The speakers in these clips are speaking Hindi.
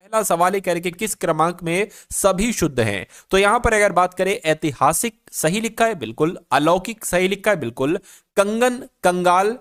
पहला सवाल है कह रहे कि किस क्रमांक में सभी शुद्ध हैं। तो यहां पर अगर बात करें, ऐतिहासिक सही लिखा है बिल्कुल, अलौकिक सही लिखा है बिल्कुल, कंगन, कंगाल,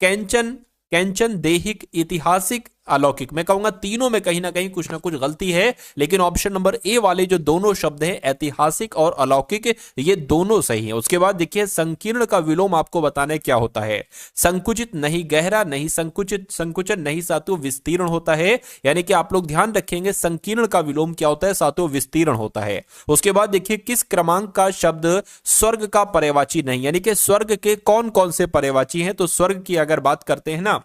कैंचन, कैंचन, देहिक, ऐतिहासिक, अलौकिक, मैं कहूंगा तीनों में कहीं ना कहीं कुछ ना कुछ गलती है, लेकिन ऑप्शन नंबर ए वाले जो दोनों शब्द हैं ऐतिहासिक और अलौकिक, ये दोनों सही हैं। उसके बाद देखिए संकीर्ण का विलोम आपको बताने क्या होता है। संकुचित नहीं गहरा, नहीं संकुचित, संकुचन नहीं सातु विस्तीर्ण होता है। यानी कि आप लोग ध्यान रखेंगे संकीर्ण का विलोम क्या होता है, सातु विस्तीर्ण होता है। उसके बाद देखिए किस क्रमांक का शब्द स्वर्ग का पर्यायवाची नहीं, यानी कि स्वर्ग के कौन कौन से पर्यायवाची हैं। तो स्वर्ग की अगर बात करते हैं ना,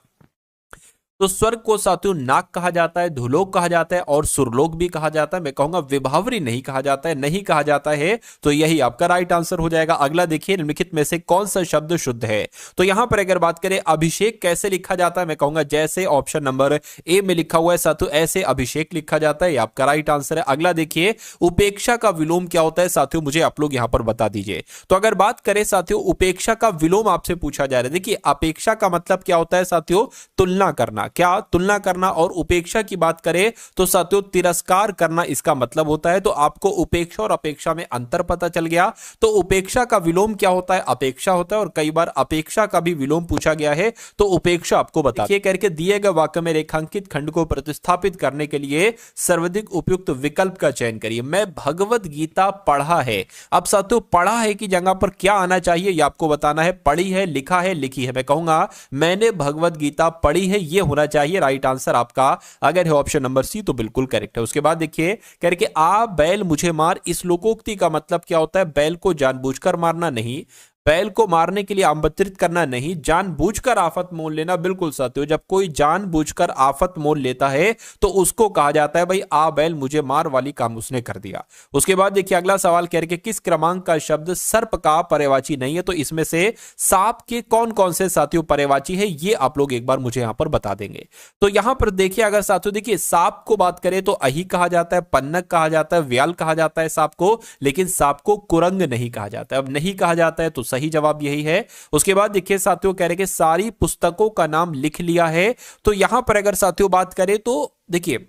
तो स्वर्ग को साथियों नाग कहा जाता है, धुलोक कहा जाता है और सुरलोक भी कहा जाता है। मैं कहूंगा विभावरी नहीं कहा जाता है, नहीं कहा जाता है। तो यही आपका राइट आंसर हो जाएगा। अगला देखिए निम्नलिखित में से कौन सा शब्द शुद्ध है। तो यहां पर अगर बात करें अभिषेक कैसे लिखा जाता है, मैं कहूंगा जैसे ऑप्शन नंबर ए में लिखा हुआ है साथियों, ऐसे अभिषेक लिखा जाता है। ये आपका राइट आंसर है। अगला देखिए उपेक्षा का विलोम क्या होता है साथियों, मुझे आप लोग यहां पर बता दीजिए। तो अगर बात करें साथियों उपेक्षा का विलोम आपसे पूछा जा रहा है, देखिए अपेक्षा का मतलब क्या होता है साथियों, तुलना करना, क्या तुलना करना। और उपेक्षा की बात करें तो साथियों तिरस्कार करना इसका मतलब होता है। तो आपको उपेक्षा और अपेक्षा में अंतर पता चल गया। तो उपेक्षा का विलोम क्या होता है, अपेक्षा होता है। और कई बार अपेक्षा का भी विलोम पूछा गया है, तो उपेक्षा आपको बताइए करके दिए गए वाक्य में रेखांकित खंड को प्रतिस्थापित करने के लिए सर्वाधिक उपयुक्त विकल्प का चयन करिए। मैं भगवत गीता पढ़ा है। अब साथियों पढ़ा है की जगह पर क्या आना चाहिए, यह आपको बताना है। पढ़ी है, लिखा है, लिखी है। मैं कहूंगा मैंने भगवत गीता पढ़ी है, यह होना चाहिए। राइट आंसर आपका अगर है ऑप्शन नंबर सी तो बिल्कुल करेक्ट है। उसके बाद देखिए कह रहे कि आ बैल मुझे मार, इस लोकोक्ति का मतलब क्या होता है, बैल को जानबूझकर मारना नहीं, बैल को मारने के लिए आमंत्रित करना नहीं, जानबूझकर आफत मोल लेना। बिल्कुल साथियों जब कोई जानबूझकर आफत मोल लेता है तो उसको कहा जाता है भाई आ बैल मुझे मार वाली काम उसने कर दिया। उसके बाद देखिए अगला सवाल कह रहे कि किस क्रमांक का शब्द सर्प का पर्यायवाची नहीं है। तो इसमें से सांप के कौन कौन से साथियों पर्यायवाची है, ये आप लोग एक बार मुझे यहां पर बता देंगे। तो यहां पर देखिए अगर साथियों देखिए सांप को बात करें तो अही कहा जाता है, पन्नग कहा जाता है, व्याल कहा जाता है सांप को, लेकिन सांप को कुरंग नहीं कहा जाता है। अब नहीं कहा जाता है तो सही जवाब यही है। उसके बाद देखिए साथियों कह रहे कि सारी पुस्तकों का नाम लिख लिया है। तो यहां पर अगर साथियों बात करें तो देखिए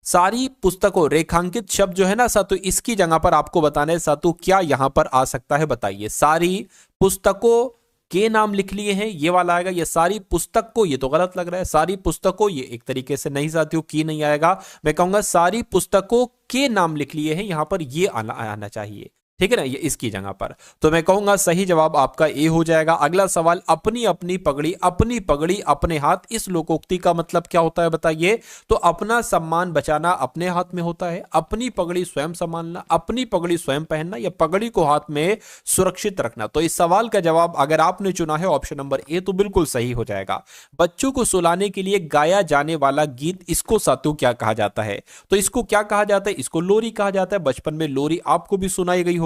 सारी पुस्तकों रेखांकित शब्द जो है ना साथियों, इसकी जगह पर आपको बताना है साथियों क्या यहां पर आ सकता है, बताइए। सारी पुस्तकों के नाम लिख लिए हैं, ये वाला आएगा। ये सारी पुस्तक को, ये तो गलत लग रहा है, सारी पुस्तकों ये एक तरीके से नहीं साथियों, की नहीं आएगा। मैं कहूंगा सारी पुस्तकों के नाम लिख लिए हैं, यहां पर ये आना चाहिए, ठीक है ना, ये इसकी जगह पर। तो मैं कहूंगा सही जवाब आपका ए हो जाएगा। अगला सवाल अपनी अपनी पगड़ी, अपनी पगड़ी अपने हाथ, इस लोकोक्ति का मतलब क्या होता है बताइए। तो अपना सम्मान बचाना अपने हाथ में होता है, अपनी पगड़ी स्वयं संभालना, अपनी पगड़ी स्वयं पहनना, या पगड़ी को हाथ में सुरक्षित रखना। तो इस सवाल का जवाब अगर आपने चुना है ऑप्शन नंबर ए तो बिल्कुल सही हो जाएगा। बच्चों को सुलाने के लिए गाया जाने वाला गीत, इसको साथियों क्या कहा जाता है। तो इसको क्या कहा जाता है, इसको लोरी कहा जाता है। बचपन में लोरी आपको भी सुनाई गई होगी।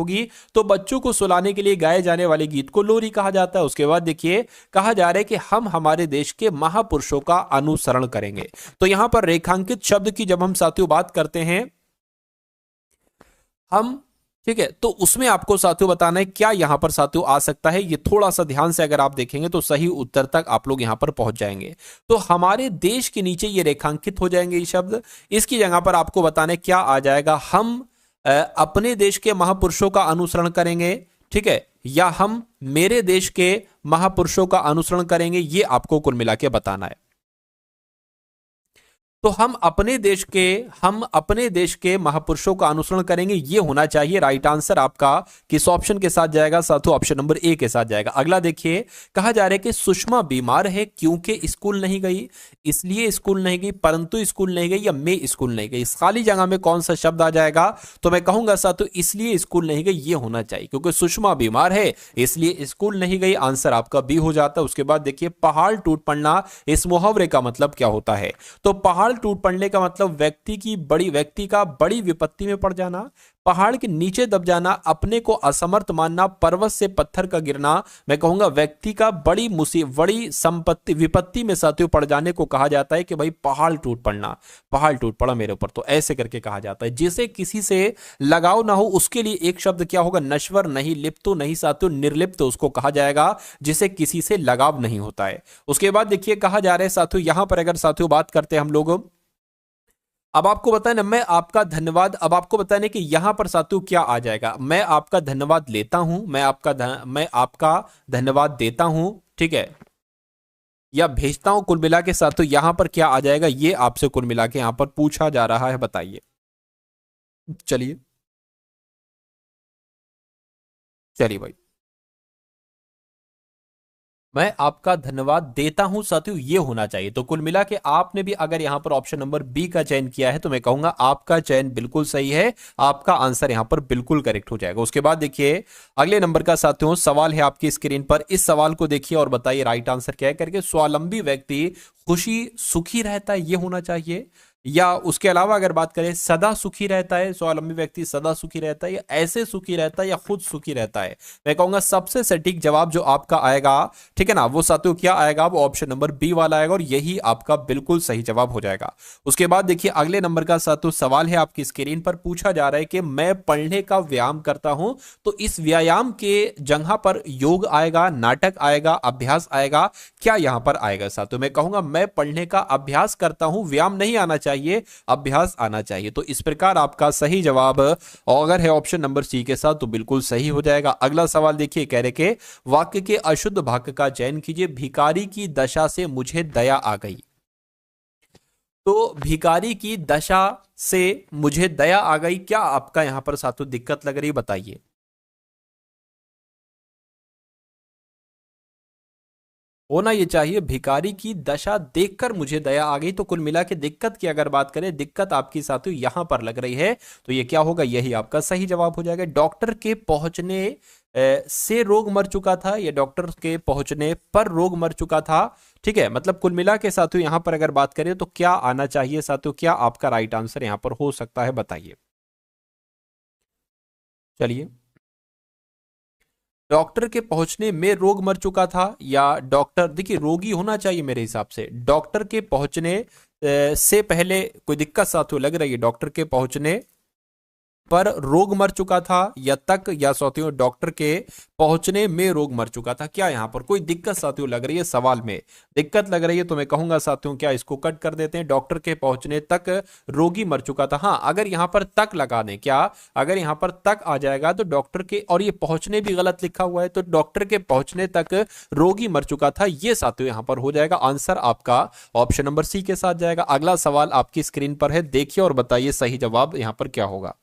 तो बच्चों को सुलाने के लिए गाए जाने वाले गीत को लोरी कहा जाता है। उसके बाद देखिए कहा जा रहा है कि हम हमारे देश के महापुरुषों का अनुसरण करेंगे। तो यहां पर रेखांकित शब्द की जब हम साथियों बात करते हैं हम, ठीक है, तो उसमें आपको साथियों बताना है क्या यहां पर साथियों आ सकता है। ये थोड़ा सा ध्यान से अगर आप देखेंगे तो सही उत्तर तक आप लोग यहां पर पहुंच जाएंगे। तो हमारे देश के नीचे ये रेखांकित हो जाएंगे ये शब्द। इसकी जगह पर आपको बताने क्या आ जाएगा, हम अपने देश के महापुरुषों का अनुसरण करेंगे, ठीक है, या हम मेरे देश के महापुरुषों का अनुसरण करेंगे, ये आपको कुल मिला के बताना है। तो हम अपने देश के महापुरुषों का अनुसरण करेंगे, ये होना चाहिए। राइट आंसर आपका किस ऑप्शन के साथ जाएगा साथियों, ऑप्शन नंबर ए के साथ जाएगा। अगला देखिए कहा जा रहा है कि सुषमा बीमार है क्योंकि स्कूल नहीं गई, इसलिए स्कूल नहीं गई, परंतु स्कूल नहीं गई, या मैं स्कूल नहीं गई। इस खाली जगह में कौन सा शब्द आ जाएगा। तो मैं कहूंगा साथियों इसलिए स्कूल नहीं गई, ये होना चाहिए, क्योंकि सुषमा बीमार है इसलिए स्कूल नहीं गई। आंसर आपका बी हो जाता है। उसके बाद देखिए पहाड़ टूट पड़ना, इस मुहावरे का मतलब क्या होता है। तो पहाड़ टूट पड़ने का मतलब व्यक्ति का बड़ी विपत्ति में पड़ जाना, पहाड़ के नीचे दब जाना, अपने को असमर्थ मानना, पर्वत से पत्थर का गिरना। मैं कहूंगा व्यक्ति का बड़ी संपत्ति विपत्ति में साथियों पड़ जाने को कहा जाता है कि भाई पहाड़ टूट पड़ना, पहाड़ टूट पड़ा मेरे ऊपर, तो ऐसे करके कहा जाता है। जिसे किसी से लगाव ना हो उसके लिए एक शब्द क्या होगा, नश्वर नहीं, लिप्त नहीं साथियों, निर्लिप्त उसको कहा जाएगा जिसे किसी से लगाव नहीं होता है। उसके बाद देखिए कहा जा रहा है साथियों, यहां पर अगर साथियों बात करते हैं हम लोग अब आपको बताना, मैं आपका धन्यवाद, अब आपको बताना कि यहां पर साथियों क्या आ जाएगा। मैं आपका धन्यवाद लेता हूं, मैं आपका धन्यवाद देता हूं, ठीक है, या भेजता हूं। कुल मिला के साथियों यहां पर क्या आ जाएगा, ये आपसे कुल मिला के यहां पर पूछा जा रहा है, बताइए। चलिए चलिए भाई, मैं आपका धन्यवाद देता हूं साथियों, ये होना चाहिए। तो कुल मिला के आपने भी अगर यहां पर ऑप्शन नंबर बी का चयन किया है तो मैं कहूंगा आपका चयन बिल्कुल सही है, आपका आंसर यहां पर बिल्कुल करेक्ट हो जाएगा। उसके बाद देखिए अगले नंबर का साथियों सवाल है आपकी स्क्रीन पर, इस सवाल को देखिए और बताइए राइट आंसर क्या है करके। स्वावलंबी व्यक्ति खुशी सुखी रहता है, ये होना चाहिए, या उसके अलावा अगर बात करें सदा सुखी रहता है, स्वावलंबी व्यक्ति सदा सुखी रहता है, या ऐसे सुखी रहता है, या खुद सुखी रहता है। मैं कहूंगा सबसे सटीक जवाब जो आपका आएगा, ठीक है ना, वो साथियों क्या आएगा, वो ऑप्शन नंबर बी वाला आएगा और यही आपका बिल्कुल सही जवाब हो जाएगा। उसके बाद देखिए अगले नंबर का साथियों सवाल है आपकी स्क्रीन पर, पूछा जा रहा है कि मैं पढ़ने का व्यायाम करता हूं, तो इस व्यायाम के जगह पर योग आएगा, नाटक आएगा, अभ्यास आएगा, क्या यहां पर आएगा साथियों। मैं कहूंगा मैं पढ़ने का अभ्यास करता हूं, व्यायाम नहीं आना चाहिए, अभ्यास आना चाहिए। तो इस प्रकार आपका सही जवाब अगर है ऑप्शन नंबर सी के साथ तो बिल्कुल सही हो जाएगा। अगला सवाल देखिए कह रहे के वाक्य के अशुद्ध भाग का चयन कीजिए। भिखारी की दशा से मुझे दया आ गई, तो भिखारी की दशा से मुझे दया आ गई, क्या आपका यहां पर साथियों दिक्कत लग रही है, बताइए। होना ये चाहिए भिखारी की दशा देखकर मुझे दया आ गई। तो कुल मिला के दिक्कत की अगर बात करें, दिक्कत आपकी साथियों यहां पर लग रही है, तो ये क्या होगा, यही आपका सही जवाब हो जाएगा। डॉक्टर के पहुंचने से रोग मर चुका था, या डॉक्टर के पहुंचने पर रोग मर चुका था, ठीक है। मतलब कुल मिला के साथियों यहां पर अगर बात करें तो क्या आना चाहिए साथियों, क्या आपका राइट आंसर यहां पर हो सकता है, बताइए। चलिए, डॉक्टर के पहुंचने में रोग मर चुका था, या डॉक्टर, देखिए रोगी होना चाहिए मेरे हिसाब से। डॉक्टर के पहुंचने से पहले कोई दिक्कत साथियों लग रही है, डॉक्टर के पहुंचने पर रोग मर चुका था, या तक, या साथियों डॉक्टर के पहुंचने में रोग मर चुका था, क्या यहां पर कोई दिक्कत साथियों लग रही है, सवाल में दिक्कत लग रही है तो मैं कहूंगा साथियों क्या इसको कट कर देते हैं, डॉक्टर के पहुंचने तक रोगी मर चुका था। हाँ, अगर यहां पर तक लगा दें, क्या अगर यहां पर तक आ जाएगा तो डॉक्टर के, और ये पहुंचने भी गलत लिखा हुआ है, तो डॉक्टर के पहुंचने तक रोगी मर चुका था, ये साथियों यहां पर हो जाएगा। आंसर आपका ऑप्शन नंबर सी के साथ जाएगा। अगला सवाल आपकी स्क्रीन पर है, देखिए और बताइए सही जवाब यहां पर क्या होगा।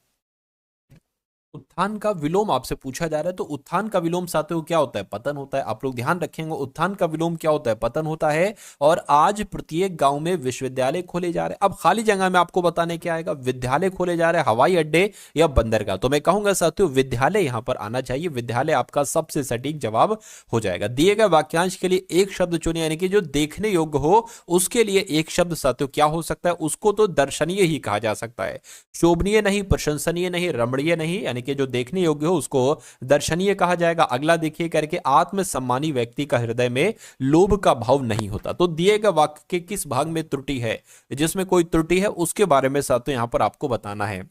उत्थान का विलोम आपसे पूछा जा रहा है, तो उत्थान का विलोम साथियों क्या होता है, पतन होता है। आप लोग ध्यान रखेंगे, उत्थान का विलोम क्या होता है, पतन होता है। और आज प्रत्येक गांव में विश्वविद्यालय खोले जा रहे हैं। अब खाली जगह में आपको बताने क्या आएगा, विद्यालय खोले जा रहे हैं, हवाई अड्डे या बंदरगाह। तो मैं कहूंगा साथियों विद्यालय यहां पर आना चाहिए, विद्यालय आपका सबसे सटीक जवाब हो जाएगा। दिए गए वाक्यांश के लिए एक शब्द चुने, यानी कि जो देखने योग्य हो उसके लिए एक शब्द साथियों क्या हो सकता है, उसको तो दर्शनीय ही कहा जा सकता है, शोभनीय नहीं, प्रशंसनीय नहीं, रमणीय नहीं, यानी कि जो देखने योग्य हो उसको दर्शनीय कहा जाएगा। अगला देखिए करके आत्मसम्मानी व्यक्ति का हृदय में लोभ का भाव नहीं होता। तो दिए गए वाक्य के किस भाग में त्रुटि है, जिसमें कोई त्रुटि है उसके बारे में साथियों यहां पर आपको बताना है।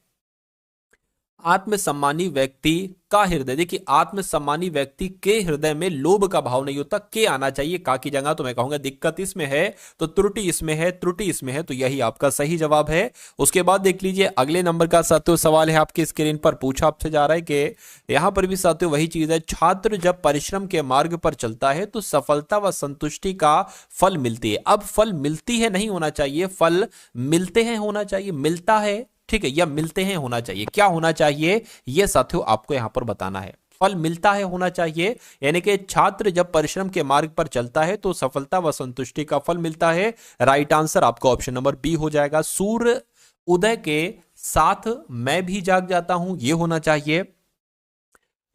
आत्मसम्मानी व्यक्ति का हृदय, देखिए आत्मसम्मानी व्यक्ति के हृदय में लोभ का भाव नहीं होता, के आना चाहिए का की जगह। तो मैं कहूंगा दिक्कत इसमें है, तो त्रुटि इसमें है, त्रुटि इसमें है, तो यही आपका सही जवाब है। उसके बाद देख लीजिए अगले नंबर का साथियों सवाल है आपकी स्क्रीन पर, पूछा आपसे जा रहा है कि यहां पर भी साथियों वही चीज है, छात्र जब परिश्रम के मार्ग पर चलता है तो सफलता व संतुष्टि का फल मिलती है। अब फल मिलती है नहीं होना चाहिए, फल मिलते हैं होना चाहिए, मिलता है, ठीक है, या मिलते हैं होना चाहिए, क्या होना चाहिए ये साथियों आपको यहां पर बताना है। फल मिलता है होना चाहिए, यानी कि छात्र जब परिश्रम के मार्ग पर चलता है तो सफलता व संतुष्टि का फल मिलता है। राइट आंसर आपका ऑप्शन नंबर बी हो जाएगा। सूर्य उदय के साथ मैं भी जाग जाता हूं, यह होना चाहिए,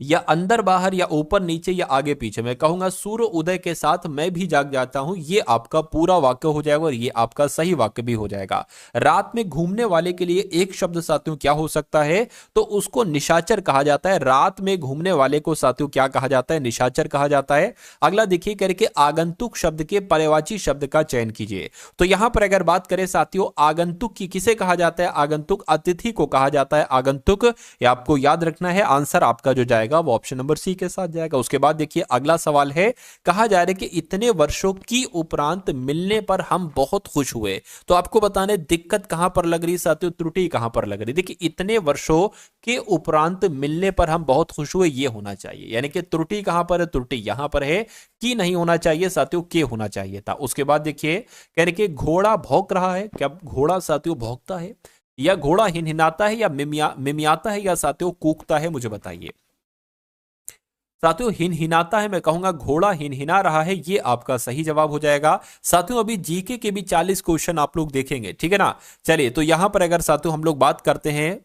या अंदर बाहर, या ऊपर नीचे, या आगे पीछे। मैं कहूंगा सूर्य उदय के साथ मैं भी जाग जाता हूं, ये आपका पूरा वाक्य हो जाएगा और ये आपका सही वाक्य भी हो जाएगा। रात में घूमने वाले के लिए एक शब्द साथियों क्या हो सकता है, तो उसको निशाचर कहा जाता है। रात में घूमने वाले को साथियों क्या कहा जाता है, निशाचर कहा जाता है। अगला देखिए करके आगंतुक शब्द के पर्यायवाची शब्द का चयन कीजिए। तो यहां पर अगर बात करें साथियों आगंतुक की, किसे कहा जाता है, आगंतुक अतिथि को कहा जाता है, आगंतुक, ये आपको याद रखना है। आंसर आपका जो जाएगा जाएगा वो ऑप्शन नंबर सी के साथ जाएगा। उसके बाद देखिए अगला सवाल है, कहा जा रहा है कि इतने वर्षों की उपरांत मिलने पर हम बहुत खुश हुए। तो आपको बताने दिक्कत कहां पर लग रही साथियों, त्रुटि कहां पर लग रही। देखिए इतने वर्षों के उपरांत मिलने पर हम बहुत खुश हुए, ये होना चाहिए, यानी कि त्रुटि कहां पर है, त्रुटि यहां पर है, की नहीं होना चाहिए साथियों, के होना चाहिए था। उसके बाद देखिए कह रहे कि घोड़ा भौंक रहा है, क्या घोड़ा साथियों भौंकता है, या घोड़ा हिनहिनाता है, या मिमियाता है, या साथियों कूकता है, मुझे बताइए। साथियों हिनहिनाता है, मैं कहूंगा घोड़ा हिनहिना रहा है, ये आपका सही जवाब हो जाएगा। साथियों अभी जीके के भी 40 क्वेश्चन आप लोग देखेंगे, ठीक है ना। चलिए तो यहां पर अगर साथियों हम लोग बात करते हैं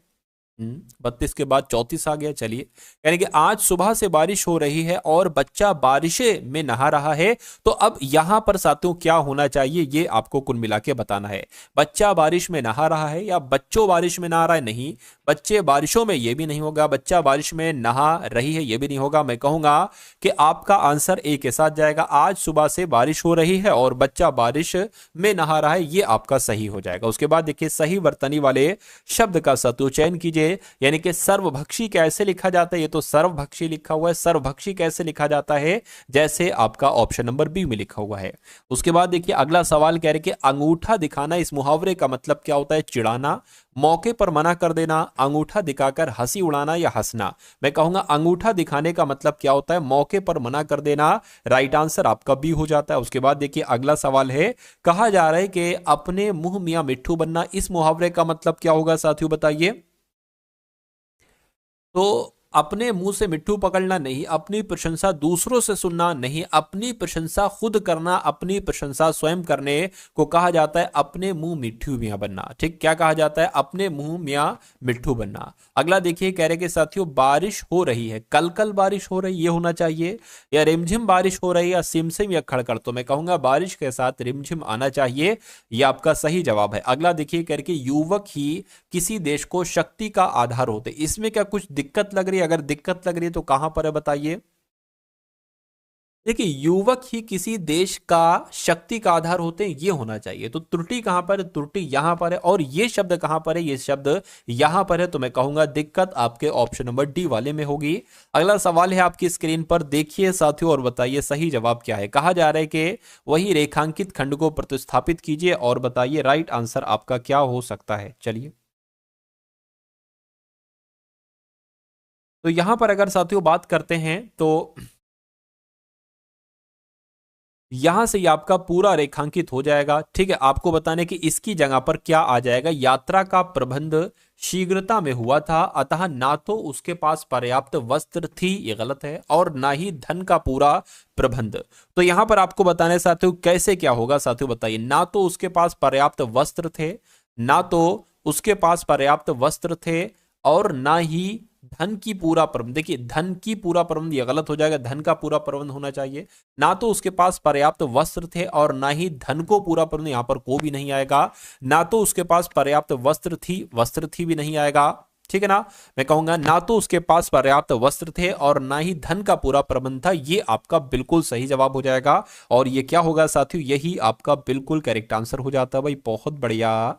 32 के बाद 34 आ गया। चलिए, यानी कि आज सुबह से बारिश हो रही है और बच्चा बारिशे में नहा रहा है। तो अब यहां पर साथियों क्या होना चाहिए, ये आपको कुल मिला के बताना है। बच्चा बारिश में नहा रहा है या बच्चों बारिश में नहा रहा है, नहीं, बच्चे बारिशों में, ये भी नहीं होगा, बच्चा बारिश में नहा रही है, ये भी नहीं होगा। मैं कहूंगा कि आपका आंसर ए के साथ जाएगा। आज सुबह से बारिश हो रही है और बच्चा बारिश में नहा रहा है, ये आपका सही हो जाएगा। उसके बाद देखिए सही वर्तनी वाले शब्द का साथियों चयन कीजिए, यानी कि सर्वभक्षी कैसे लिखा जाता है, ये तो सर्वभक्षी लिखा हुआ है। सर्वभक्षी कैसे लिखा जाता है, जैसे आपका ऑप्शन नंबर बी में लिखा हुआ है। उसके बाद देखिए अगला सवाल कह रहे कि अंगूठा दिखाना, इस मुहावरे का मतलब क्या होता है, चिढ़ाना, मौके पर मना कर देना, अंगूठा दिखाकर हंसी उड़ाना या हंसना। मैं कहूंगा अंगूठा दिखाने का मतलब क्या होता है, मौके पर मना कर देना। राइट आंसर आपका बी हो जाता है। उसके बाद देखिए अगला सवाल है, कहा जा रहा है कि अपने मुंह मियां मिट्ठू बनना, इस मुहावरे का मतलब क्या होगा साथियों बताइए। तो अपने मुंह से मिट्ठू पकड़ना नहीं, अपनी प्रशंसा दूसरों से सुनना नहीं, अपनी प्रशंसा खुद करना, अपनी प्रशंसा स्वयं करने को कहा जाता है अपने मुंह मिट्ठू मियां बनना। ठीक, क्या कहा जाता है, अपने मुंह मियां मिट्ठू बनना। अगला देखिए कह रहे कि साथियों बारिश हो रही है, कल कल बारिश हो रही, ये होना चाहिए, या रिमझिम बारिश हो रही है, या सिमसिम या खड़खड़। तो मैं कहूंगा बारिश के साथ रिमझिम आना चाहिए, ये आपका सही जवाब है। अगला देखिए कह रहे कि युवक ही किसी देश को शक्ति का आधार होते, इसमें क्या कुछ दिक्कत लग रही है, अगर दिक्कत लग रही है तो कहां पर है बताइए। देखिए युवक ही किसी देश का शक्ति का आधार होते हैं, ये होना चाहिए। तो त्रुटि कहां पर है, त्रुटि यहां पर है, और ये शब्द कहां पर है, ये शब्द यहां पर है। तो मैं कहूंगा दिक्कत आपके ऑप्शन नंबर डी वाले में होगी। अगला सवाल है आपकी स्क्रीन पर देखिए साथियों और बताइए सही जवाब क्या है। कहा जा रहा है कि वही रेखांकित खंड को प्रतिस्थापित कीजिए और बताइए राइट आंसर आपका क्या हो सकता है। चलिए, तो यहां पर अगर साथियों बात करते हैं तो यहां से ये आपका पूरा रेखांकित हो जाएगा। ठीक है, आपको बताने की इसकी जगह पर क्या आ जाएगा, यात्रा का प्रबंध शीघ्रता में हुआ था, अतः ना तो उसके पास पर्याप्त वस्त्र थी, ये गलत है, और ना ही धन का पूरा प्रबंध। तो यहां पर आपको बताने साथियों कैसे क्या होगा साथियों बताइए। ना तो उसके पास पर्याप्त वस्त्र थे, ना तो उसके पास पर्याप्त वस्त्र थे, और ना ही धन की पूरा प्रबंध। देखिए धन की पूरा प्रबंध ये गलत हो जाएगा, धन का पूरा प्रबंध होना चाहिए। ना तो उसके पास पर्याप्त वस्त्र थे और ना ही धन को पूरा प्रबंध, यहां पर को भी नहीं आएगा। ना तो उसके पास पर्याप्त वस्त्र थी भी नहीं आएगा। ठीक है ना, मैं कहूंगा ना तो उसके पास पर्याप्त वस्त्र थे और ना ही धन का पूरा प्रबंध था, ये आपका बिल्कुल सही जवाब हो जाएगा। और ये क्या होगा साथियों, यही आपका बिल्कुल करेक्ट आंसर हो जाता है। भाई बहुत बढ़िया,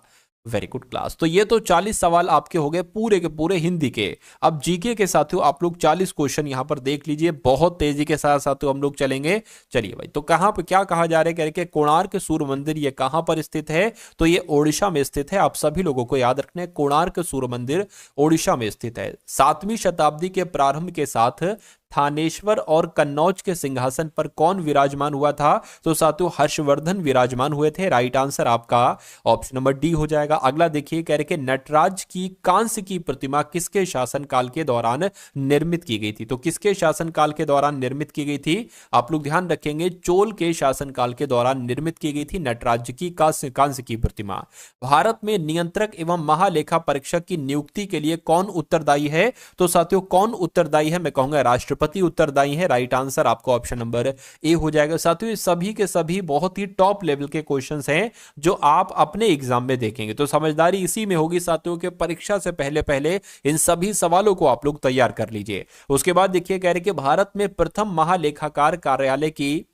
वेरी गुड क्लास। तो ये तो 40 सवाल आपके हो गए पूरे के पूरे हिंदी के। अब जीके के साथियों आप लोग 40 क्वेश्चन यहां पर देख लीजिए, बहुत तेजी के साथ साथियों हम लोग चलेंगे। चलिए भाई, तो कहां पर क्या कहा जा रहा है, कह रहे कि कोणार्क सूर्य मंदिर ये कहां पर स्थित है, तो ये ओडिशा में स्थित है। आप सभी लोगों को याद रखना है कोणार्क सूर्य मंदिर ओडिशा में स्थित है। 7वीं शताब्दी के प्रारंभ के साथ थानेश्वर और कन्नौज के सिंहासन पर कौन विराजमान हुआ था, तो साथियों हर्षवर्धन विराजमान हुए थे। राइट आंसर आपका ऑप्शन नंबर डी हो जाएगा। अगला देखिए कह रहे कि नटराज की कांस्य की प्रतिमा किसके शासनकाल के दौरान निर्मित की गई थी, तो किसके शासनकाल के दौरान निर्मित की गई थी, आप लोग ध्यान रखेंगे चोल के शासनकाल के दौरान निर्मित की गई थी नटराज की कांस्य की प्रतिमा। भारत में नियंत्रक एवं महालेखा परीक्षक की नियुक्ति के लिए कौन उत्तरदायी है, तो साथियों कौन उत्तरदायी है, मैं कहूंगा राष्ट्रपति उत्तरदायी है। राइट आंसर आपको ऑप्शन नंबर ए हो जाएगा। साथियों ये सभी के सभी बहुत ही टॉप लेवल के क्वेश्चंस हैं जो आप अपने एग्जाम में देखेंगे, तो समझदारी इसी में होगी साथियों के परीक्षा से पहले पहले इन सभी सवालों को आप लोग तैयार कर लीजिए। उसके बाद देखिए कह रहे कि भारत में प्रथम महालेखाकार कार्यालय की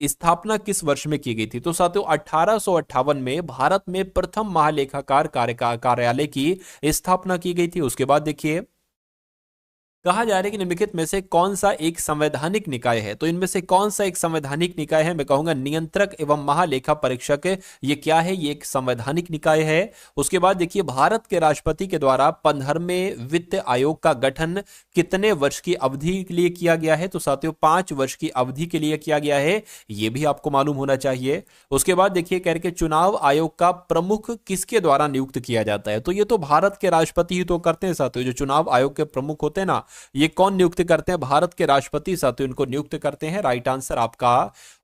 स्थापना किस वर्ष में की गई थी, तो साथियों 1858 में भारत में प्रथम महालेखाकार कार्यालय की स्थापना की गई थी। उसके बाद देखिए कहा जा रहा है कि निम्नलिखित में से कौन सा एक संवैधानिक निकाय है। तो इनमें से कौन सा एक संवैधानिक निकाय है? मैं कहूंगा नियंत्रक एवं महालेखा परीक्षक। ये क्या है? ये एक संवैधानिक निकाय है। उसके बाद देखिए, भारत के राष्ट्रपति के द्वारा 15वें वित्त आयोग का गठन कितने वर्ष की अवधि के लिए किया गया है? तो साथियों 5 वर्ष की अवधि के लिए किया गया है, ये भी आपको मालूम होना चाहिए। उसके बाद देखिए, कह रहे कि चुनाव आयोग का प्रमुख किसके द्वारा नियुक्त किया जाता है? तो ये तो भारत के राष्ट्रपति ही तो करते हैं साथियों। जो चुनाव आयोग के प्रमुख होते हैं ना, ये कौन नियुक्त करते हैं? भारत के राष्ट्रपति साथियों इनको नियुक्त करते हैं। राइट आंसर आपका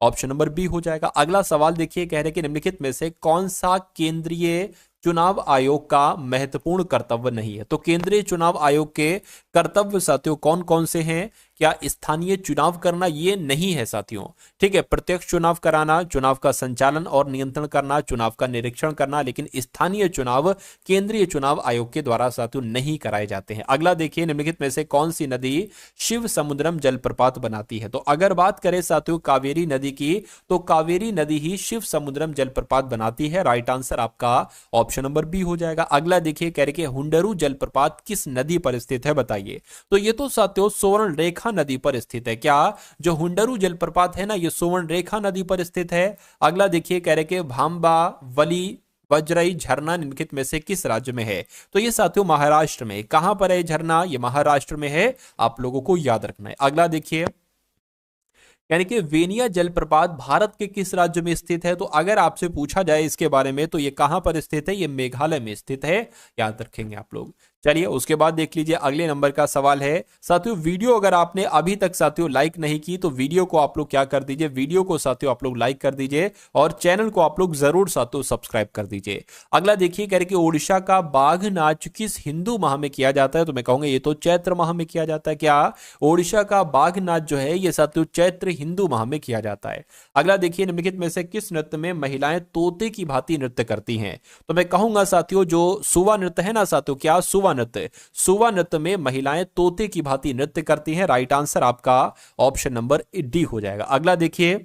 ऑप्शन नंबर बी हो जाएगा। अगला सवाल देखिए, कह रहे कि निम्नलिखित में से कौन सा केंद्रीय चुनाव आयोग का महत्वपूर्ण कर्तव्य नहीं है? तो केंद्रीय चुनाव आयोग के कर्तव्य साथियों कौन कौन से हैं? क्या स्थानीय चुनाव करना ये नहीं है साथियों, ठीक है। प्रत्यक्ष चुनाव कराना, चुनाव का संचालन और नियंत्रण करना, चुनाव का निरीक्षण करना, लेकिन स्थानीय चुनाव केंद्रीय चुनाव आयोग के द्वारा साथियों नहीं कराए जाते हैं। अगला देखिए, निम्नलिखित में से कौन सी नदी शिव समुद्रम जलप्रपात बनाती है? तो अगर बात करें साथियों कावेरी नदी की, तो कावेरी नदी ही शिव समुद्रम जलप्रपात बनाती है। राइट आंसर आपका ऑप्शन नंबर बी हो जाएगा। अगला देखिए, कह रहे कि हुंडरू जलप्रपात किस नदी पर स्थित है? बताइए। तो ये तो साथियों सुवर्ण रेखा नदी पर स्थित है। क्या जो हुंडरू जलप्रपात है ना, ये सुवर्ण रेखा नदी पर स्थित है। अगला देखिए, कह रहे कि भांबा वली वज्रई झरना निम्नलिखित में से किस राज्य में है? तो ये साथियों महाराष्ट्र में। कहां पर है झरना? ये महाराष्ट्र में है, आप लोगों को याद रखना है। अगला देखिए, यानी कि वेनिया जलप्रपात भारत के किस राज्य में स्थित है? तो अगर आपसे पूछा जाए इसके बारे में, तो ये कहां पर स्थित है? ये मेघालय में स्थित है, याद रखेंगे आप लोग। चलिए उसके बाद देख लीजिए, अगले नंबर का सवाल है साथियों, वीडियो अगर आपने अभी तक साथियों लाइक नहीं की, तो वीडियो को आप लोग क्या कर दीजिए, वीडियो को साथियों आप लोग लाइक कर दीजिए और चैनल को आप लोग जरूर साथियों सब्सक्राइब कर दीजिए। अगला देखिए, कह रहे कि ओडिशा का बाघ नाच किस हिंदू माह में किया जाता है? तो मैं कहूंगा ये तो चैत्र माह में किया जाता है। क्या ओडिशा का बाघ नाच जो है, ये साथियों चैत्र हिंदू माह में किया जाता है। अगला देखिए, निम्नलिखित में से किस नृत्य में महिलाएं तोते की भांति नृत्य करती हैं? तो मैं कहूंगा साथियों जो सुवा नृत्य है ना साथियों, क्या सुवा नृत्य, सुवा नृत्य में महिलाएं तोते की भांति नृत्य करती हैं। राइट आंसर आपका ऑप्शन नंबर डी हो जाएगा। अगला देखिए,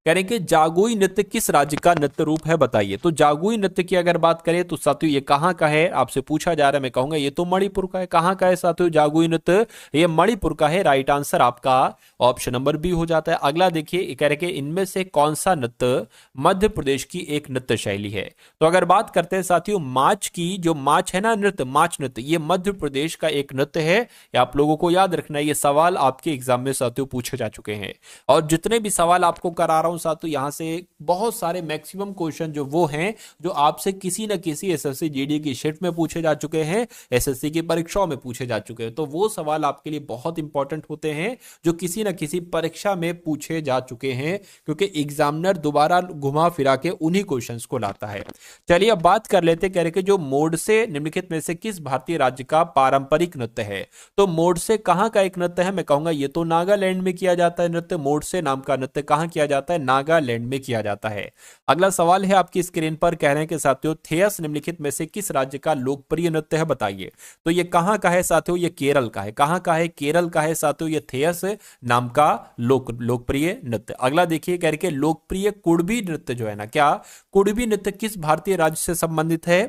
कह रहे हैं कि जागुई नृत्य किस राज्य का नृत्य रूप है? बताइए। तो जागुई नृत्य की अगर बात करें तो साथियों ये कहां का है? आपसे पूछा जा रहा है, मैं कहूंगा ये तो मणिपुर का है। कहां का है साथियों जागुई नृत्य? ये मणिपुर का है। राइट आंसर आपका ऑप्शन नंबर बी हो जाता है। अगला देखिए, कह रहे कि इनमें से कौन सा नृत्य मध्य प्रदेश की एक नृत्य शैली है? तो अगर बात करते हैं साथियों माच की, जो माच है ना नृत्य, माच नृत्य, ये मध्य प्रदेश का एक नृत्य है। ये आप लोगों को याद रखना है, ये सवाल आपके एग्जाम में साथियों पूछे जा चुके हैं। और जितने भी सवाल आपको करा रहा हूं साथियों, यहां से बहुत सारे मैक्सिमम क्वेश्चन जो वो हैं जो आपसे किसी न किसी एसएससी जीडी की शीट में पूछे जा चुके हैं, एसएससी की परीक्षाओं में पूछे जा चुके हैं। तो वो सवाल आपके लिए बहुत इंपॉर्टेंट होते हैं जो किसी न किसी परीक्षा में पूछे जा चुके हैं, क्योंकि एग्जामिनर दोबारा घुमा फिरा के उन्हीं क्वेश्चंस को लाता है। चलिए अब बात कर लेते हैं, कह रहे कि जो मोडसे निम्नलिखित में से किस भारतीय राज्य का पारंपरिक नृत्य है? तो मोडसे कहां का एक नृत्य है? मैं कहूंगा ये तो नागालैंड में किया जाता है नृत्य। मोडसे नाम का नृत्य कहां किया जाता है? नागालैंड में किया जाता है। अगला सवाल है आपकी स्क्रीन पर, कह रहे हैं कि साथियों थेयस निम्नलिखित में से किस राज्य का लोकप्रिय नृत्य है? बताइए। तो ये कहां का है साथियों? ये केरल का है। कहां का है? केरल का है साथियों ये थेयस नाम का लोकप्रिय नृत्य। अगला देखिए, कह रहे कि लोकप्रिय कुड़बी नृत्य जो है ना, क्या कुड़बी नृत्य किस भारतीय राज्य से संबंधित है?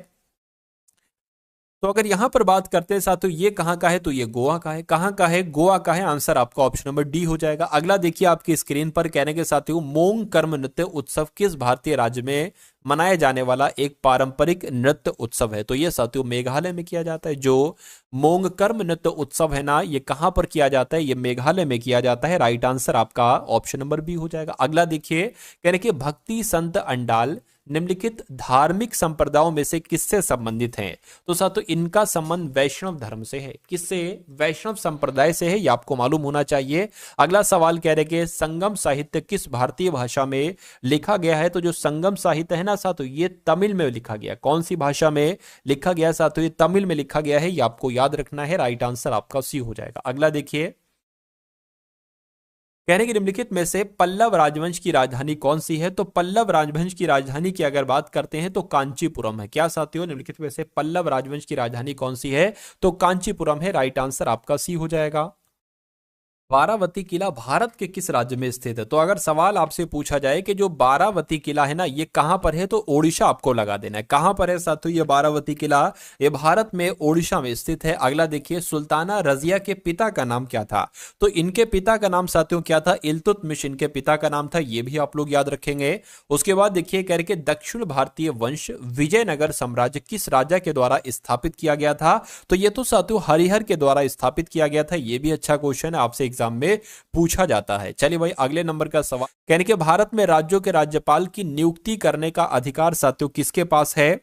तो अगर यहां पर बात करते हैं साथियों ये कहां का है? तो ये गोवा का है। कहां का है? गोवा का है। आंसर आपका ऑप्शन नंबर डी हो जाएगा। अगला देखिए आपकी स्क्रीन पर, कहने के साथियों मोंग कर्म नृत्य उत्सव किस भारतीय राज्य में मनाया जाने वाला एक पारंपरिक नृत्य उत्सव है? तो ये साथियों मेघालय में किया जाता है। जो मोंग कर्म नृत्य उत्सव है ना, ये कहां पर किया जाता है? ये मेघालय में किया जाता है। राइट आंसर आपका ऑप्शन नंबर बी हो जाएगा। अगला देखिए, कहने के भक्ति संत अंडाल निम्नलिखित धार्मिक संप्रदायों में से किससे संबंधित हैं? तो साथियों इनका संबंध वैष्णव धर्म से है। किससे? वैष्णव संप्रदाय से है, ये आपको मालूम होना चाहिए। अगला सवाल कह रहे कि संगम साहित्य किस भारतीय भाषा में लिखा गया है? तो जो संगम साहित्य है ना साथियों, ये तमिल में लिखा गया। कौन सी भाषा में लिखा गया साथियों? ये तमिल में लिखा गया है, ये आपको याद रखना है। राइट आंसर आपका सी हो जाएगा। अगला देखिए, कहने की निम्नलिखित में से पल्लव राजवंश की राजधानी कौन सी है? तो पल्लव राजवंश की राजधानी की अगर बात करते हैं तो कांचीपुरम है। क्या साथियों निम्नलिखित में से पल्लव राजवंश की राजधानी कौन सी है? तो कांचीपुरम है। राइट आंसर आपका सी हो जाएगा। बारावती किला भारत के किस राज्य में स्थित है? तो अगर सवाल आपसे पूछा जाए कि जो बारावती किला है ना ये कहां पर है, तो ओडिशा आपको लगा देना है। कहां पर है साथियों ये बारावती किला? ये भारत में ओडिशा में स्थित है। अगला देखिए, सुल्ताना रजिया के पिता का नाम क्या था? तो इनके पिता का नाम साथियों क्या था? इल्तुतमिश इनके पिता का नाम था, ये भी आप लोग याद रखेंगे। उसके बाद देखिए करके दक्षिण भारतीय वंश विजयनगर साम्राज्य किस राजा के द्वारा स्थापित किया गया था? तो ये तो साथियों हरिहर के द्वारा स्थापित किया गया था। ये भी अच्छा क्वेश्चन है, आपसे एग्जाम में पूछा जाता है। चलिए भाई अगले नंबर का सवाल, कहने के भारत में राज्यों के राज्यपाल की नियुक्ति करने का अधिकार साथियों किसके पास है?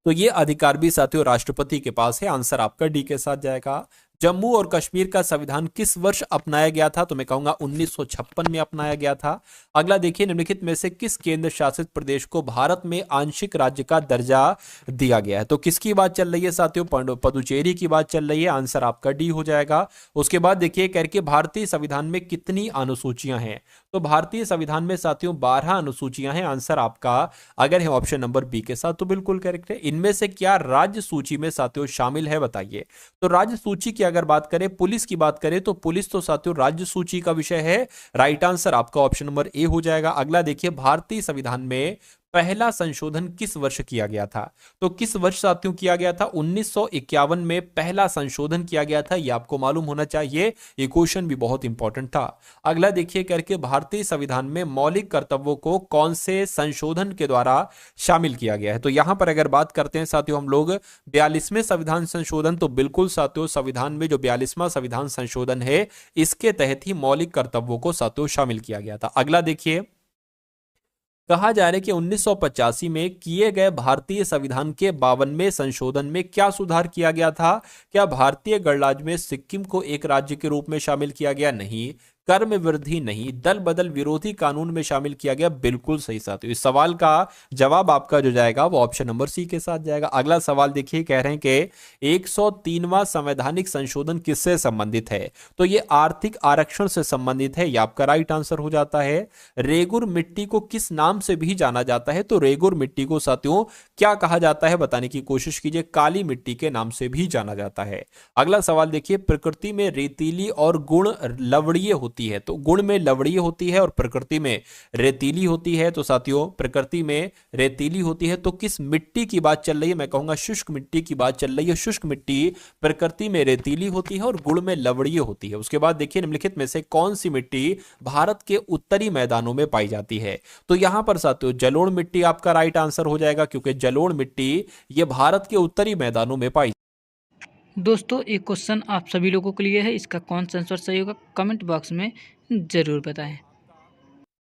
तो ये अधिकार भी साथियों राष्ट्रपति के पास है। आंसर आपका डी के साथ जाएगा। जम्मू और कश्मीर का संविधान किस वर्ष अपनाया गया था? तो मैं कहूंगा 1956 में अपनाया गया था। अगला देखिए, निम्नलिखित में से किस केंद्र शासित प्रदेश को भारत में आंशिक राज्य का दर्जा दिया गया है? तो किसकी बात चल रही है साथियों? पुदुचेरी की बात चल रही है। आंसर आपका डी हो जाएगा। उसके बाद देखिए करके भारतीय संविधान में कितनी अनुसूचियां हैं? तो भारतीय संविधान में साथियों 12 अनुसूचियां हैं। आंसर आपका अगर है ऑप्शन नंबर बी के साथ तो बिल्कुल करेक्ट है। इनमें से क्या राज्य सूची में साथियों शामिल है, बताइए? तो राज्य सूची की अगर बात करें, पुलिस की बात करें, तो पुलिस तो साथियों राज्य सूची का विषय है। राइट आंसर आपका ऑप्शन नंबर ए हो जाएगा। अगला देखिए, भारतीय संविधान में पहला संशोधन किस वर्ष किया गया था? तो किस वर्ष साथियों किया गया था? 1951 में पहला संशोधन किया गया था। यह आपको मालूम होना चाहिए, ये क्वेश्चन भी बहुत इंपॉर्टेंट था। अगला देखिए करके, भारतीय संविधान में मौलिक कर्तव्यों को कौन से संशोधन के द्वारा शामिल किया गया है? तो यहां पर अगर बात करते हैं साथियों हम लोग 42वें संविधान संशोधन, तो बिल्कुल साथियों संविधान में जो 42वां संविधान संशोधन है इसके तहत ही मौलिक कर्तव्यों को साथियों शामिल किया गया था। अगला देखिए, कहा जा रहा है कि 1985 में किए गए भारतीय संविधान के 52वें संशोधन में क्या सुधार किया गया था? क्या भारतीय गणराज्य में सिक्किम को एक राज्य के रूप में शामिल किया गया? नहीं। कर्म वृद्धि नहीं। दल बदल विरोधी कानून में शामिल किया गया? बिल्कुल सही साथियों। इस सवाल का जवाब आपका जो जाएगा वो ऑप्शन नंबर सी के साथ जाएगा। अगला सवाल देखिए, कह रहे हैं कि 103वां संवैधानिक संशोधन किससे संबंधित है? तो ये आर्थिक आरक्षण से संबंधित है। ये आपका राइट आंसर हो जाता है। रेगुर मिट्टी को किस नाम से भी जाना जाता है? तो रेगुर मिट्टी को साथियों क्या कहा जाता है, बताने की कोशिश कीजिए। काली मिट्टी के नाम से भी जाना जाता है। अगला सवाल देखिए, प्रकृति में रेतीली और गुण लवणीय होती है, तो गुण में लवणीय होती है और प्रकृति में रेतीली होती है। तो साथियों प्रकृति में रेतीली होती है, तो किस मिट्टी की बात चल रही है? मैं कहूंगा शुष्क मिट्टी की बात चल रही है। शुष्क मिट्टी प्रकृति में रेतीली होती है और गुण में लवणीय होती है। उसके बाद देखिए, निम्नलिखित में से कौन सी मिट्टी भारत के उत्तरी मैदानों में पाई जाती है? तो यहां पर साथियों जलोढ़ मिट्टी आपका राइट आंसर हो जाएगा, क्योंकि जलोढ़ मिट्टी ये भारत के उत्तरी मैदानों में पाई। दोस्तों एक क्वेश्चन आप सभी लोगों के लिए है, इसका कौन सा आंसर सही होगा कमेंट बॉक्स में ज़रूर बताएं।